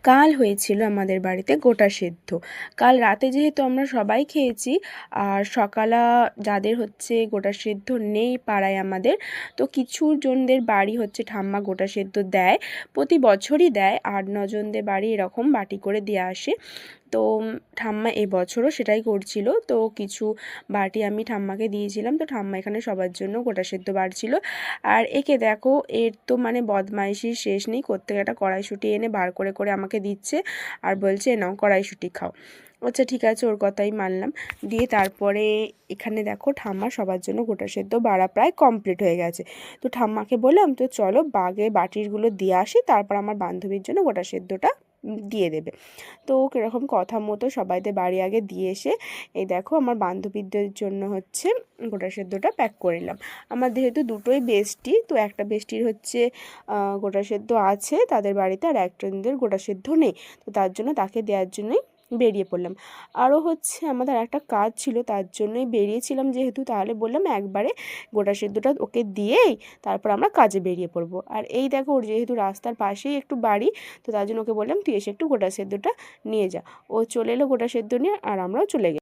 কাল হয়েছিল আমাদের বাড়িতে গোটা সেদ্ধ। কাল রাতে যেহেতু আমরা সবাই খেয়েছি, আর সকালে যাদের হচ্ছে গোটা সেদ্ধ নেই পাড়ায় আমাদের, তো কিছু জনদের বাড়ি হচ্ছে ঠাম্মা গোটা সেদ্ধ দেয়, প্রতি বছরই দেয়, 8-9 জনদের বাড়ি এরকম বাটি করে দিয়ে আসে। তো ঠাম্মা এবছরও সেটাই করছিল, তো কিছু বাটি আমি ঠাম্মাকে দিয়েছিলাম। তো ঠাম্মা এখানে সবার জন্য গোটা সেদ্ধ বাড়ছিল। আর একে দেখো, এর তো মানে বদমাইশির শেষ নেই, কোত্থেকে একটা কড়াইশুঁটি এনে বার করে করে আমাকে দিচ্ছে আর বলছে, নাও কড়াইশুঁটি খাও। আচ্ছা ঠিক আছে, ওর কথাই মানলাম। দিয়ে তারপরে এখানে দেখো ঠাম্মা সবার জন্য গোটা সেদ্ধ বাড়া প্রায় কমপ্লিট হয়ে গেছে। তো ঠাম্মাকে বললাম, তো চলো বাগে বাটিরগুলো দিয়ে আসি, তারপর আমার বান্ধবীর জন্য গোটা সেদ্ধটা দিয়ে দেবে। তো কীরকম কথা মতো সবাইদের বাড়ি আগে দিয়ে এসে এই দেখো আমার বান্ধবীদের জন্য হচ্ছে গোটা সেদ্ধটা প্যাক করে নিলাম। আমার যেহেতু দুটোই বেস্টি, তো একটা বেস্টির হচ্ছে গোটা সেদ্ধ আছে তাদের বাড়িতে, আর একজনদের গোটা সেদ্ধ নেই, তো তার জন্য তাকে দেওয়ার জন্যই বেরিয়ে পড়লাম। আরও হচ্ছে আমাদের একটা কাজ ছিল, তার জন্যই বেরিয়েছিলাম যেহেতু, তাহলে বললাম একবারে গোটা সেদ্ধটা ওকে দিয়েই তারপর আমরা কাজে বেরিয়ে পড়বো। আর এই দেখো, ওর যেহেতু রাস্তার পাশেই একটু বাড়ি, তো তার জন্য ওকে বললাম তুই এসে একটু গোটা সেদ্ধটা নিয়ে যা। ও চলে এলো গোটা সেদ্ধ নিয়ে, আর আমরাও চলে গেলাম।